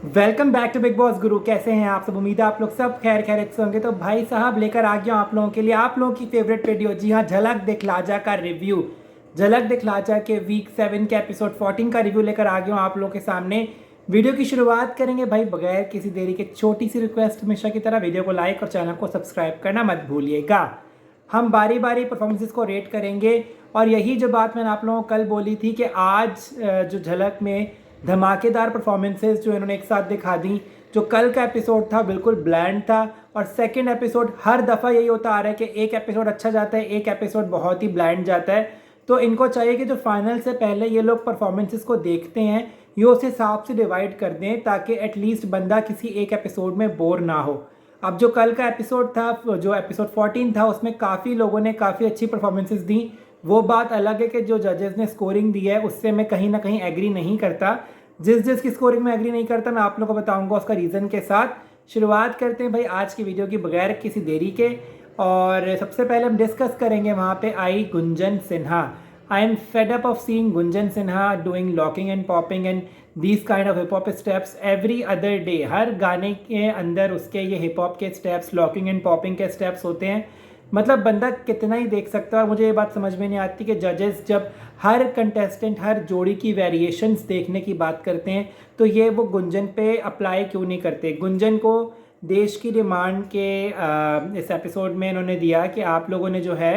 Welcome back to Bigg Boss Guru. कैसे हैं आप सब? उम्मीद है आप लोग सब खैर खैरियत से होंगे। तो भाई साहब लेकर आ गया आप लोगों के लिए आप लोगों की फेवरेट वीडियो। जी हाँ, झलक दिखलाजा का रिव्यू। झलक दिखलाजा के वीक 7 के एपिसोड 14 का रिव्यू लेकर आ गया हूँ आप लोगों के सामने। वीडियो की शुरुआत करेंगे भाई बगैर किसी देरी के। छोटी सी रिक्वेस्ट हमेशा की तरह, वीडियो को लाइक और चैनल को सब्सक्राइब करना मत भूलिएगा। हम बारी बारी परफॉर्मेंसेस को रेट करेंगे और यही जो बात मैंने आप लोगों को कल बोली थी कि आज जो झलक में धमाकेदार परफॉर्मेंसेस जो इन्होंने एक साथ दिखा दी। जो कल का एपिसोड था बिल्कुल ब्लैंड था और सेकंड एपिसोड हर दफ़ा यही होता आ रहा है कि एक एपिसोड अच्छा जाता है, एक एपिसोड बहुत ही ब्लैंड जाता है। तो इनको चाहिए कि जो फाइनल से पहले ये लोग परफॉर्मेंसेस को देखते हैं ये उस हिसाब से डिवाइड कर दें ताकि एटलीस्ट बंदा किसी एक एपिसोड में बोर ना हो। अब जो कल का एपिसोड था, जो एपिसोड 14 था, उसमें काफ़ी लोगों ने काफ़ी अच्छी परफॉर्मेंसेस दी। वो बात अलग है कि जो जजेस ने स्कोरिंग दी है उससे मैं कहीं ना कहीं एग्री नहीं करता। जिस की स्कोरिंग में एग्री नहीं करता मैं आप लोगों को बताऊंगा उसका रीज़न के साथ। शुरुआत करते हैं भाई आज की वीडियो की बगैर किसी देरी के। और सबसे पहले हम डिस्कस करेंगे वहाँ पे आई Gunjan Sinha. I am fed up of seeing Gunjan Sinha doing locking and popping and these kind of hip hop steps every other day. हर गाने के अंदर उसके ये हिप हॉप के स्टेप्स, लॉकिंग एंड पॉपिंग के स्टेप्स होते हैं। मतलब बंदा कितना ही देख सकता है। और मुझे ये बात समझ में नहीं आती कि जजेस जब हर कंटेस्टेंट, हर जोड़ी की वेरिएशंस देखने की बात करते हैं तो ये वो गुंजन पे अप्लाई क्यों नहीं करते। गुंजन को देश की डिमांड के इस एपिसोड में इन्होंने दिया कि आप लोगों ने जो है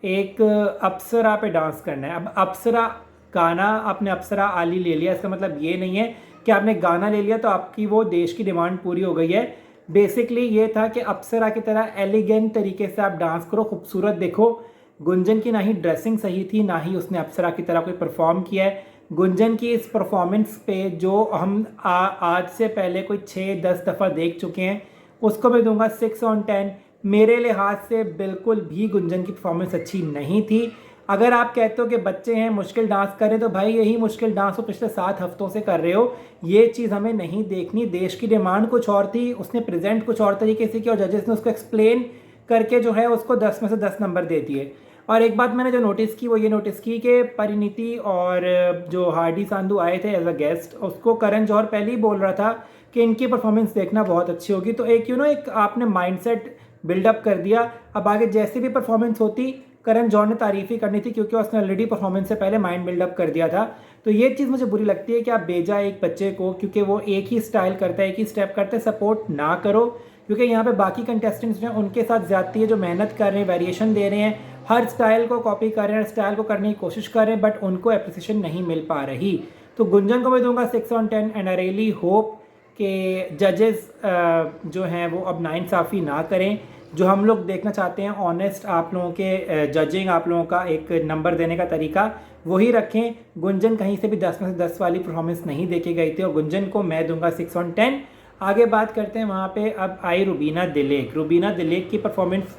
एक अप्सरा पे डांस करना है। अब अप्सरा गाना, आपने अप्सरा आली ले लिया, इसका मतलब ये नहीं है कि आपने गाना ले लिया तो आपकी वो देश की डिमांड पूरी हो गई है। बेसिकली ये था कि अप्सरा की तरह एलिगेंट तरीके से आप डांस करो, खूबसूरत देखो। गुंजन की ना ही ड्रेसिंग सही थी, ना ही उसने अप्सरा की तरह कोई परफॉर्म किया है। गुंजन की इस परफॉर्मेंस पे जो हम आज से पहले कोई 6-10 दफ़ा देख चुके हैं उसको मैं दूंगा 6/10। मेरे लिहाज से बिल्कुल भी गुंजन की परफॉर्मेंस अच्छी नहीं थी। अगर आप कहते हो कि बच्चे हैं मुश्किल डांस करें तो भाई यही मुश्किल डांस हो पिछले 7 हफ्तों से कर रहे हो। ये चीज़ हमें नहीं देखनी। देश की डिमांड कुछ और थी, उसने प्रेजेंट कुछ और तरीके से किया और जजेस ने उसको एक्सप्लेन करके जो है उसको 10 में से 10 नंबर दे दिए। और एक बात मैंने जो नोटिस की वो ये नोटिस की कि परिणीति और जो हार्डी सांधू आए थे एज अ गेस्ट, उसको करण जौहर पहले ही बोल रहा था कि इनकी परफॉर्मेंस देखना बहुत अच्छी होगी। तो एक एक आपने माइंडसेट बिल्डअप कर दिया। अब आगे जैसी भी परफॉर्मेंस होती करण जौहर ने तारीफ ही करनी थी क्योंकि उसने ऑलरेडी परफॉर्मेंस से पहले माइंड बिल्डअप कर दिया था। तो ये चीज़ मुझे बुरी लगती है कि आप बेजा एक बच्चे को, क्योंकि वो एक ही स्टाइल करता है, एक ही स्टेप करते, सपोर्ट ना करो। क्योंकि यहाँ पे बाकी कंटेस्टेंट्स हैं उनके साथ ज़्यादती है, जो मेहनत कर रहे हैं, वेरिएशन दे रहे हैं, हर स्टाइल को कॉपी कर रहे हैं, स्टाइल को करने की कोशिश कर रहे हैं, बट उनको एप्रिसिएशन नहीं मिल पा रही। तो गुंजन को मैं दूंगा 6/10 एंड आई रियली होप कि जजेस जो हैं वो अब नाइंसाफ़ी ना करें। जो हम लोग देखना चाहते हैं ऑनेस्ट आप लोगों के जजिंग, आप लोगों का एक नंबर देने का तरीका वही रखें। गुंजन कहीं से भी 10 में से 10 वाली परफॉर्मेंस नहीं देखी गई थी और गुंजन को मैं दूंगा 6/10। आगे बात करते हैं वहाँ पे अब आई रुबीना दिलेक। रुबीना दिलेक की परफॉर्मेंस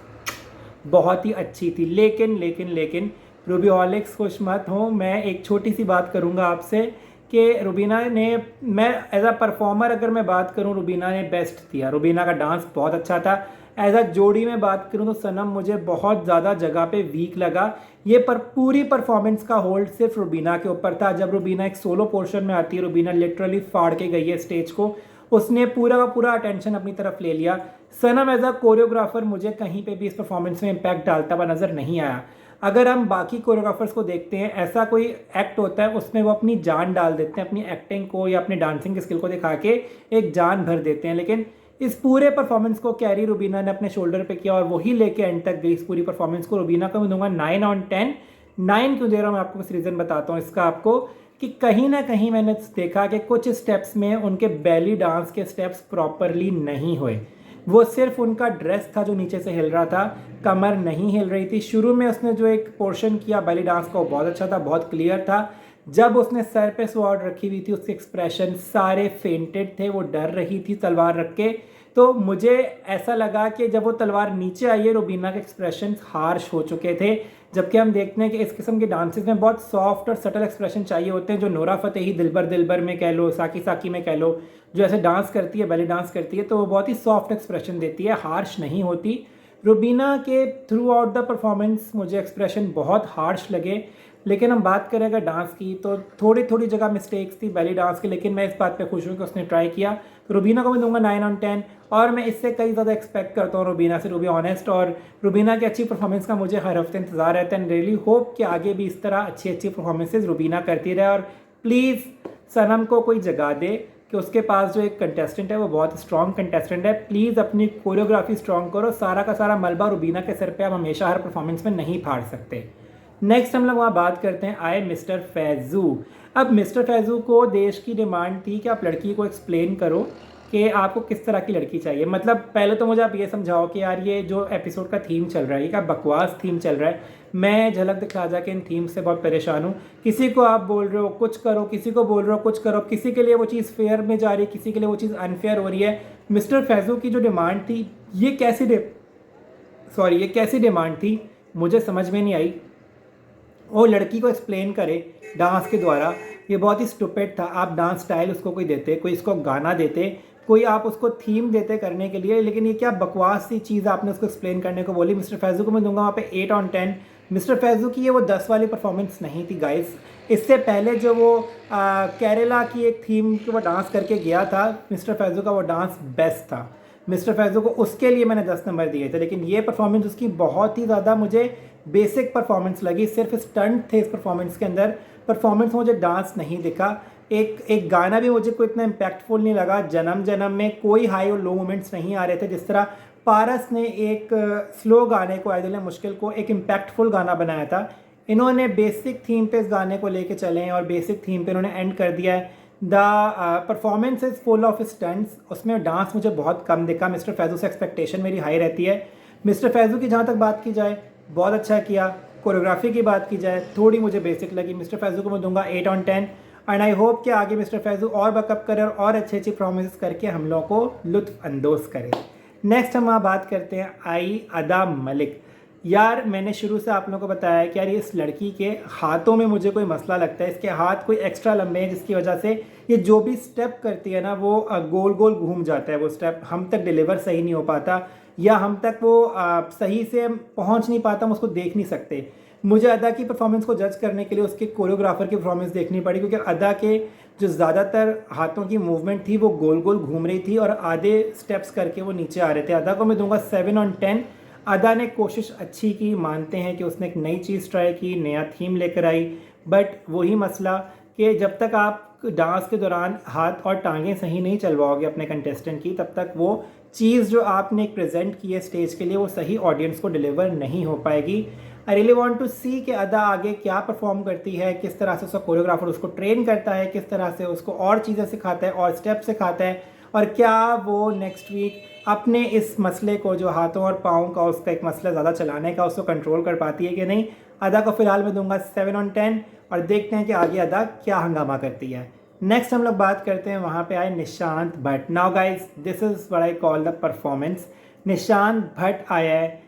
बहुत ही अच्छी थी, लेकिन लेकिन लेकिन रूबीहॉलिक्स खुश मत हो। मैं एक छोटी सी बात करूँगा आपसे कि रुबीना ने, मैं एज अ परफॉर्मर अगर मैं बात करूँ, रुबीना ने बेस्ट दिया। रुबीना का डांस बहुत अच्छा था। एज अ जोड़ी में बात करूँ तो सनम मुझे बहुत ज़्यादा जगह पे वीक लगा। ये पूरी परफॉर्मेंस का होल्ड सिर्फ रुबीना के ऊपर था। जब रुबीना एक सोलो पोर्शन में आती है, रुबीना लिटरली फाड़ के गई है स्टेज को, उसने पूरा का पूरा अटेंशन अपनी तरफ ले लिया। सनम एज अ कोरियोग्राफर मुझे कहीं पे भी इस परफॉर्मेंस में इम्पैक्ट डालता हुआ नज़र नहीं आया। अगर हम बाकी कोरियोग्राफर्स को देखते हैं, ऐसा कोई एक्ट होता है उसमें वो अपनी जान डाल देते हैं, अपनी एक्टिंग को या अपनी डांसिंग की स्किल को दिखा के एक जान भर देते हैं। लेकिन इस पूरे परफॉर्मेंस को कैरी रुबीना ने अपने शोल्डर पे किया और वही लेके एंड तक गई इस पूरी परफॉर्मेंस को। रुबीना को मैं दूंगा 9/10। 9 क्यों दे रहा हूँ मैं आपको कुछ रीज़न बताता हूँ इसका आपको, कि कहीं ना कहीं मैंने देखा कि कुछ स्टेप्स में उनके बैली डांस के स्टेप्स प्रॉपरली नहीं हुए। वो सिर्फ उनका ड्रेस था जो नीचे से हिल रहा था, कमर नहीं हिल रही थी। शुरू में उसने जो एक पोर्शन किया बैली डांस का वो बहुत अच्छा था, बहुत क्लियर था। जब उसने सर पे स्वॉर्ड रखी हुई थी उसके एक्सप्रेशन सारे फेंटेड थे, वो डर रही थी तलवार रख के। तो मुझे ऐसा लगा कि जब वो तलवार नीचे आई है रुबीना के एक्सप्रेशन हार्श हो चुके थे। जबकि हम देखते हैं कि इस किस्म के डांसेस में बहुत सॉफ्ट और सटल एक्सप्रेशन चाहिए होते हैं, जो नोरा फतेही दिलबर दिलबर में कह लो, साकी साकी में कह लो, जो ऐसे डांस करती है, बैली डांस करती है, तो वो बहुत ही सॉफ्ट एक्सप्रेशन देती है, हार्श नहीं होती। रुबीना के थ्रू आउट द परफॉर्मेंस मुझे एक्सप्रेशन बहुत हार्श लगे। लेकिन हम बात करें अगर डांस की तो थोड़ी थोड़ी जगह मिस्टेक्स थी बेली डांस की, लेकिन मैं इस बात पे खुश हूँ कि उसने ट्राई किया। तो रुबीना को मैं दूंगा 9/10 और मैं इससे कई ज़्यादा एक्सपेक्ट करता हूँ रुबीना से, टू बी ऑनेस्ट। और रुबीना की अच्छी परफॉर्मेंस का मुझे हर हफ्ते इंतजार रहता है एंड रियली होप कि आगे भी इस तरह अच्छी अच्छी परफॉर्मेंसेज रुबीना करती रहे। और प्लीज़ सनम को कोई जगह दे कि उसके पास जो एक कंटेस्टेंट है वो बहुत स्ट्रॉन्ग कंटेस्टेंट है। प्लीज़ अपनी कोरियोग्राफी स्ट्रॉन्ग करो, सारा का सारा मलबा रुबीना के सर पे आप हमेशा हर परफॉर्मेंस में नहीं फाड़ सकते। नेक्स्ट हम लोग वहाँ बात करते हैं आए मिस्टर फैज़ू। अब मिस्टर फैज़ू को देश की डिमांड थी कि आप लड़की को एक्सप्लेन करो कि आपको किस तरह की लड़की चाहिए। मतलब पहले तो मुझे आप ये समझाओ कि यार ये जो एपिसोड का थीम चल रहा है ये क्या बकवास थीम चल रहा है। मैं झलक दिखला जा के इन थीम से बहुत परेशान हूँ। किसी को आप बोल रहे हो कुछ करो, किसी को बोल रहे हो कुछ करो, किसी के लिए वो चीज़ फेयर में जा रही है, किसी के लिए वो चीज़ अनफेयर हो रही है। मिस्टर फैज़ू की जो डिमांड थी ये कैसी डिमांड थी मुझे समझ में नहीं आई। वो लड़की को एक्सप्लेन करे डांस के द्वारा, ये बहुत ही स्टूपिड था। आप डांस स्टाइल उसको कोई देते, कोई इसको गाना देते, कोई आप उसको थीम देते करने के लिए, लेकिन ये क्या बकवास सी चीज़ आपने उसको एक्सप्लेन करने को बोली। मिस्टर फैज़ू को मैं दूंगा वहाँ पे 8/10। मिस्टर फैज़ू की ये वो 10 वाली परफॉर्मेंस नहीं थी गाइस। इससे पहले जो वो केरला की एक थीम के वो डांस करके गया था, मिस्टर फैज़ू का वो डांस बेस्ट था। मिस्टर फैज़ू को उसके लिए मैंने 10 नंबर दिए थे, लेकिन ये परफॉर्मेंस उसकी बहुत ही ज़्यादा मुझे बेसिक परफॉर्मेंस लगी। सिर्फ स्टंट थे इस परफॉर्मेंस के अंदर, परफॉर्मेंस मुझे डांस नहीं दिखा। एक गाना भी मुझे कोई इतना इम्पैक्टफुल नहीं लगा। जन्म जन्म में कोई हाई और लो मोमेंट्स नहीं आ रहे थे। जिस तरह पारस ने एक स्लो गाने को, आइदल मुश्किल को एक इम्पैक्टफुल गाना बनाया था, इन्होंने बेसिक थीम पे इस गाने को लेके चले हैं और बेसिक थीम पे इन्होंने एंड कर दिया है। The performance is full of stunts, उसमें डांस मुझे बहुत कम दिखा। मिस्टर फैज़ू से एक्सपेक्टेशन मेरी हाई रहती है। मिस्टर फैज़ू की जहाँ तक बात की जाए बहुत अच्छा किया। कोरियोग्राफी की बात की जाए थोड़ी मुझे बेसिक लगी। मिस्टर फैज़ू को मैं दूंगा 8/10 एंड आई होप कि आगे मिस्टर फैज़ू और बकअप करे और अच्छी अच्छी परफॉर्मेंस करके हम लोगों को लुत्फ़ अंदोज़ करे। नेक्स्ट हम वहाँ बात करते हैं आई अदा मलिक। यार मैंने शुरू से आप लोगों को बताया कि यार इस लड़की के हाथों में मुझे कोई मसला लगता है। इसके हाथ कोई एक्स्ट्रा लंबे हैं जिसकी वजह से ये जो भी स्टेप करती है ना वो गोल गोल घूम जाता है। वो स्टेप हम तक डिलीवर सही नहीं हो पाता या हम तक वो सही से पहुंच नहीं पाता, हम उसको देख नहीं सकते। मुझे अदा की परफॉर्मेंस को जज करने के लिए उसके कोरियोग्राफर की परफॉर्मेंस देखनी पड़ी, क्योंकि अदा के जो ज़्यादातर हाथों की मूवमेंट थी वो गोल गोल घूम रही थी और आधे स्टेप्स करके वो नीचे आ रहे थे। अदा को मैं दूंगा 7/10। अदा ने कोशिश अच्छी की, मानते हैं कि उसने एक नई चीज़ ट्राई की, नया थीम लेकर आई, बट वही मसला कि जब तक आप डांस के दौरान हाथ और टांगें सही नहीं चलवाओगे अपने कंटेस्टेंट की, तब तक वो चीज़ जो आपने प्रेजेंट की है स्टेज के लिए वो सही ऑडियंस को डिलीवर नहीं हो पाएगी। आई रियली वांट टू सी कि अदा आगे क्या परफॉर्म करती है, किस तरह से उसका कोरियोग्राफर उसको ट्रेन करता है, किस तरह से उसको और चीज़ें सिखाता है और स्टेप सिखाता है, और क्या वो नेक्स्ट वीक अपने इस मसले को जो हाथों और पाँव का उसका एक मसला ज़्यादा चलाने का उसको कंट्रोल कर पाती है कि नहीं। अदा को फ़िलहाल मैं दूंगा 7/10 और देखते हैं कि आगे अदा क्या हंगामा करती है। नेक्स्ट हम लोग बात करते हैं वहाँ पे आए Nishant Bhatt. Now guys this is what I call the performance. Nishant Bhatt आया है।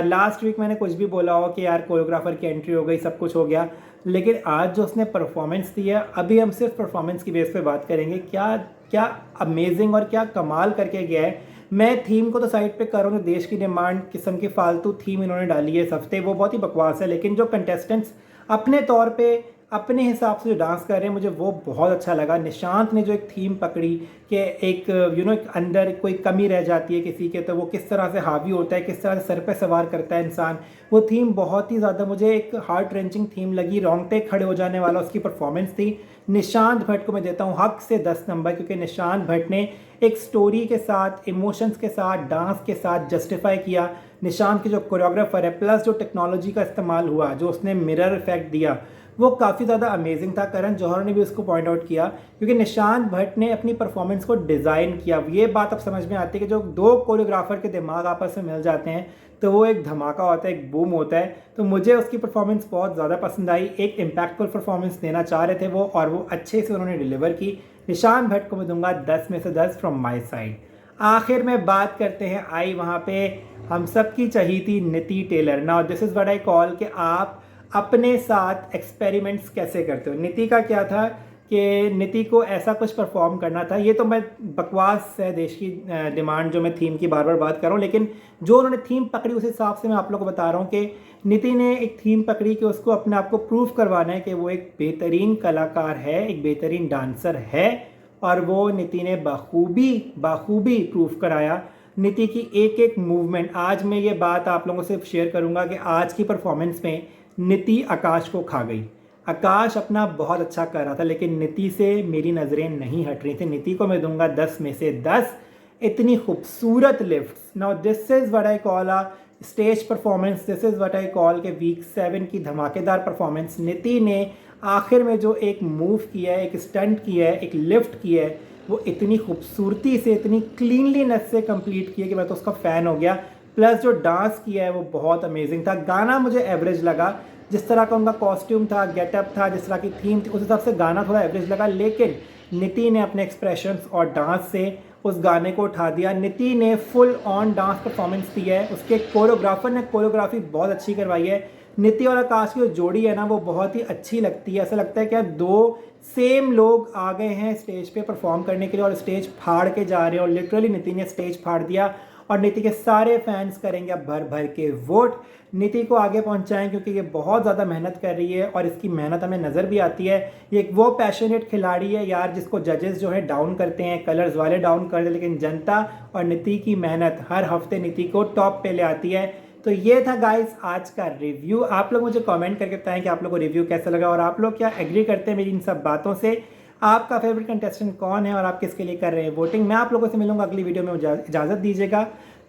लास्ट वीक मैंने कुछ भी बोला हो कि यार कोरियोग्राफर की एंट्री हो गई, सब कुछ हो गया, लेकिन आज जो उसने परफॉर्मेंस दी है, अभी हम सिर्फ परफॉर्मेंस की बेस पे बात करेंगे। क्या क्या अमेजिंग और क्या कमाल करके गया है। मैं थीम को तो साइड पे कर रहा हूँ, देश की डिमांड किस्म की फालतू थीम इन्होंने डाली है इस हफ्ते, वो बहुत ही बकवास है, लेकिन जो कंटेस्टेंट्स अपने तौर पे अपने हिसाब से जो डांस कर रहे हैं मुझे वो बहुत अच्छा लगा। निशांत ने जो एक थीम पकड़ी कि एक एक अंदर कोई कमी रह जाती है किसी के, तो वो किस तरह से हावी होता है, किस तरह से सर पे सवार करता है इंसान, वो थीम बहुत ही ज़्यादा मुझे एक हार्ट रेंचिंग थीम लगी। रोंगटे खड़े हो जाने वाला उसकी परफॉर्मेंस थी। निशांत भट्ट को मैं देता हूँ हक से 10 नंबर, क्योंकि निशांत भट्ट ने एक स्टोरी के साथ, इमोशंस के साथ, डांस के साथ जस्टिफाई किया। निशांत के जो कोरियोग्राफर है प्लस जो टेक्नोलॉजी का इस्तेमाल हुआ, जो उसने मिरर इफेक्ट दिया, वो काफ़ी ज़्यादा अमेजिंग था। करण जौहर ने भी उसको पॉइंट आउट किया, क्योंकि निशांत भट्ट ने अपनी परफॉर्मेंस को डिज़ाइन किया। ये बात अब समझ में आती है कि जो दो कोरियोग्राफर के दिमाग आपस में मिल जाते हैं तो वो एक धमाका होता है, एक बूम होता है। तो मुझे उसकी परफॉर्मेंस बहुत ज़्यादा पसंद आई। एक इम्पैक्टफुल परफॉर्मेंस देना चाह रहे थे वो, और वो अच्छे से उन्होंने डिलीवर की। निशांत भट्ट को मैं दूंगा 10 में से 10 फ्रॉम माई साइड। आखिर में बात करते हैं आई वहाँ पे हम सब की चहीती Niti Taylor. Now this is what I call कि आप अपने साथ एक्सपेरिमेंट्स कैसे करते हो। नीति का क्या था कि नीति को ऐसा कुछ परफॉर्म करना था। ये तो मैं बकवास है देश की डिमांड, जो मैं थीम की बार बार बात कर रहा हूँ, लेकिन जो उन्होंने थीम पकड़ी उस हिसाब से मैं आप लोगों को बता रहा हूँ कि नीति ने एक थीम पकड़ी कि उसको अपने आप को प्रूव करवाना है कि वो एक बेहतरीन कलाकार है, एक बेहतरीन डांसर है, और वो नीति ने बाखूबी प्रूव कराया। नीति की एक एक मूवमेंट, आज मैं ये बात आप लोगों से शेयर करूंगा कि आज की परफॉर्मेंस में नीति आकाश को खा गई। आकाश अपना बहुत अच्छा कर रहा था, लेकिन नीति से मेरी नज़रें नहीं हट रही थी। नीति को मैं दूंगा 10 में से 10। इतनी खूबसूरत lifts. Now this is what I call a stage performance, this is what I call के वीक 7 की धमाकेदार परफॉर्मेंस। नीति ने आखिर में जो एक मूव किया है, एक स्टंट किया है, एक लिफ्ट किया है, वो इतनी खूबसूरती से, इतनी क्लीनलीनेस से कंप्लीट किया कि मैं तो उसका फ़ैन हो गया। प्लस जो डांस किया है वो बहुत अमेजिंग था। गाना मुझे एवरेज लगा, जिस तरह का उनका कॉस्ट्यूम था, गेटअप था, जिस तरह की थीम थी, उस हिसाब से गाना थोड़ा एवरेज लगा, लेकिन नीति ने अपने एक्सप्रेशंस और डांस से उस गाने को उठा दिया। नीति ने फुल ऑन डांस परफॉर्मेंस दी है, उसके कोरियोग्राफर ने कोरियोग्राफी बहुत अच्छी करवाई है। नीति और आकाश की जो जोड़ी है ना, वो बहुत ही अच्छी लगती है। ऐसा लगता है कि यार दो सेम लोग आ गए हैं स्टेज पे परफॉर्म करने के लिए और स्टेज फाड़ के जा रहे हैं, और लिटरली नीति ने स्टेज फाड़ दिया। और नीति के सारे फैंस करेंगे अब भर भर के वोट, नीति को आगे पहुंचाएं, क्योंकि ये बहुत ज़्यादा मेहनत कर रही है और इसकी मेहनत हमें नज़र भी आती है। ये एक वो पैशनेट खिलाड़ी है यार, जिसको जजेस जो है डाउन करते हैं, कलर्स वाले डाउन करते हैं, लेकिन जनता और नीति की मेहनत हर हफ्ते नीति को टॉप पे ले आती है। तो ये था गाइस आज का रिव्यू। आप लोग मुझे कमेंट करके बताएं कि आप लोगों को रिव्यू कैसा लगा, और आप लोग क्या एग्री करते हैं मेरी इन सब बातों से। आपका फेवरेट कंटेस्टेंट कौन है और आप किसके लिए कर रहे हैं वोटिंग। मैं आप लोगों से मिलूंगा अगली वीडियो में, इजाज़त दीजिएगा।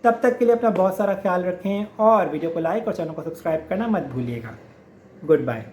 तब तक के लिए अपना बहुत सारा ख्याल रखें, और वीडियो को लाइक और चैनल को सब्सक्राइब करना मत भूलिएगा। Good bye.